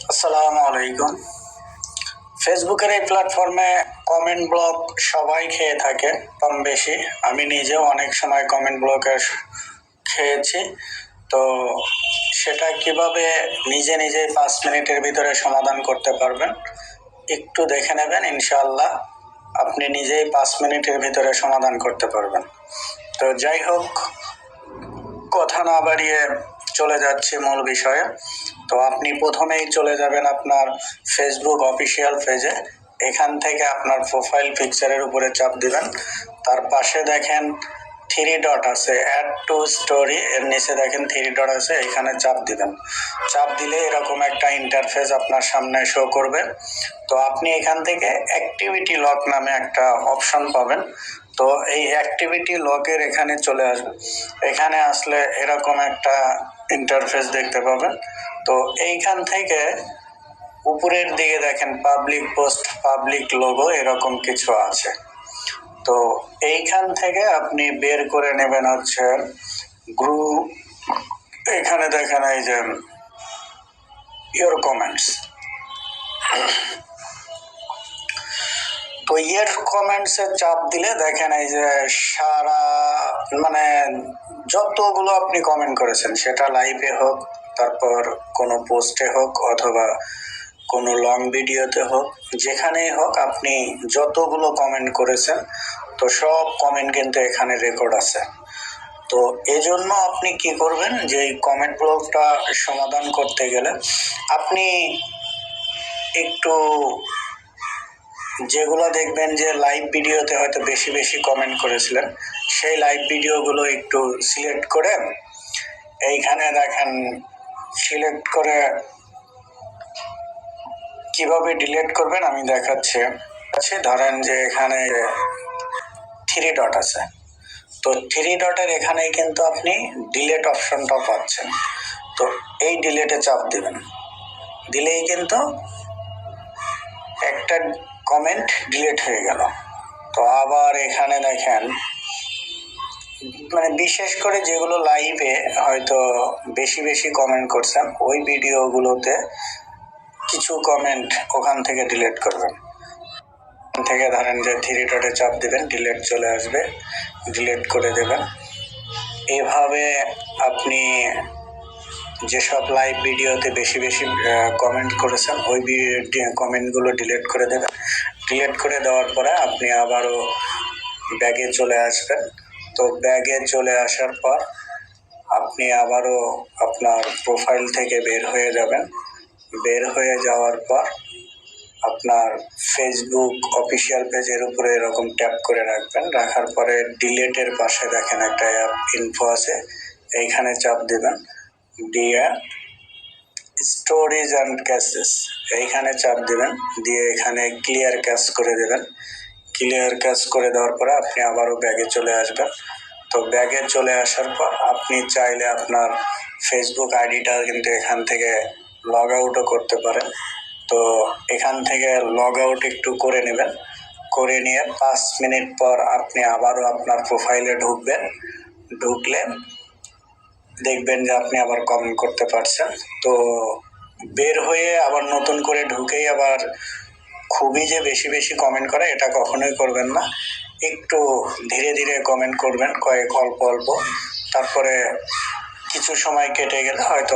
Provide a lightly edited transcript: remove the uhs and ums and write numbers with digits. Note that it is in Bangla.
আসসালামু আলাইকুম। ফেসবুকের এই প্ল্যাটফর্মে কমেন্ট ব্লক সবাই খেয়ে থাকে কম বেশি। আমি নিজেও অনেক সময় কমেন্ট ব্লকে খেয়েছি। তো সেটা কিভাবে নিজে নিজেই 5 মিনিটের ভিতরে সমাধান করতে পারবেন একটু দেখে নেবেন, ইনশাআল্লাহ আপনি নিজেই 5 মিনিটের ভিতরে সমাধান করতে পারবেন। তো যাই হোক, কথা না বাড়িয়ে চলে যাচ্ছি মূল বিষয়ে। তো আপনি প্রথমেই চলে যাবেন আপনার ফেসবুক অফিসিয়াল পেজে। এখান থেকে আপনার প্রোফাইল পিকচারের উপরে চাপ দিবেন। তার পাশে দেখেন 3 ডট আছে, অ্যাড টু স্টোরি, এর নিচে দেখেন 3 ডট আছে, এখানে চাপ দিবেন। চাপ দিলে এরকম একটা ইন্টারফেস আপনার সামনে শো করবে। তো আপনি এখান থেকে অ্যাক্টিভিটি লক নামে একটা অপশন পাবেন। তো এই অ্যাক্টিভিটি লকের এখানে চলে আসবে। এখানে আসলে এরকম একটা ইন্টারফেস দেখতে পাবেন। তো এইখান থেকে উপরের দিকে দেখেন পাবলিক পোস্ট, পাবলিক লোগো এরকম কিছু আছে। তো এইখান থেকে আপনি বের করে নেবেন হচ্ছে গ্রুপ। এখানে দেখেন এই যে ইয়োর কমেন্টস। তো ইয়ের কমেন্টসে চাপ দিলে দেখেন এই যে সারা মানে যতগুলো আপনি কমেন্ট করেছেন, সেটা লাইভে হোক, তারপর কোনো পোস্টে হোক, অথবা কোনো লং ভিডিওতে হোক, যেখানেই হোক আপনি যতগুলো কমেন্ট করেছেন, তো সব কমেন্ট কিন্তু এখানে রেকর্ড আছে। তো এজন্য আপনি কি করবেন, যে এই কমেন্ট ব্লকটা সমাধান করতে গেলে আপনি একটু যেগুলো দেখবেন যে লাইভ ভিডিওতে হয়তো বেশি বেশি কমেন্ট করেছিলেন, সেই লাইভ ভিডিওগুলো একটু সিলেক্ট করে এইখানে দেখেন সিলেক্ট করে কিভাবে ডিলিট করবেন আমি দেখাচ্ছি। ধরেন যে এখানে 3 ডট আছে, তো 3 ডটের এখানে কিন্তু আপনি ডিলিট অপশনটা পাচ্ছেন। তো এই ডিলিটে চাপ দিবেন, দিলেই কিন্তু একটা কমেন্ট ডিলিট হয়ে গেল। তো আবার এখানে দেখেন মানে বিশেষ করে যেগুলো লাইভে হয়তো বেশি বেশি কমেন্ট করছেন, ওই ভিডিওগুলোতে কিছু কমেন্ট ওখান থেকে ডিলিট করবেন। থেকে ধরেন যে 3 ডটে চাপ দিবেন, ডিলিট চলে আসবে, ডিলিট করে দেবেন। এভাবে আপনি যেসব লাইভ ভিডিওতে বেশি বেশি কমেন্ট করেছেন, ওই কমেন্টগুলো ডিলিট করে দেবেন। ডিলিট করে দেওয়ার পরে আপনি আবারও ব্যাগে চলে আসবেন। তো ব্যাগে চলে আসার পর আপনি আবারও আপনার প্রোফাইল থেকে বের হয়ে যাবেন। বের হয়ে যাওয়ার পর আপনার ফেসবুক অফিসিয়াল পেজের উপরে এরকম ট্যাপ করে রাখবেন। রাখার পরে ডিলেটের পাশে দেখেন একটা অ্যাপ ইনফো আছে, এইখানে চাপ দেবেন। দিয়ে স্টোরেজ অ্যান্ড ক্যাশেস এইখানে চাপ দেবেন, দিয়ে এখানে ক্লিয়ার ক্যাশ করে দেবেন। ক্লিয়ার ক্যাশ করে দেওয়ার পরে আপনি আবারও ব্যাগে চলে আসবেন। তো ব্যাগে চলে আসার পর আপনি চাইলে আপনার ফেসবুক আইডিটা কিন্তু এখান থেকে লগ আউটও করতে পারেন। তো এখান থেকে লগ আউট একটু করে নেবেন, করে নিয়ে 5 মিনিট পর আপনি আবারও আপনার প্রোফাইলে ঢুকবেন। ঢুকলে দেখবেন যে আপনি আবার কমেন্ট করতে পারছেন। তো বের হয়ে আবার নতুন করে ঢুকেই আবার খুবই যে বেশি বেশি কমেন্ট করা, এটা কখনোই করবেন না। একটু ধীরে ধীরে কমেন্ট করবেন, কয়েক অল্প অল্প। তারপরে কিছু সময় কেটে গেলে হয়তো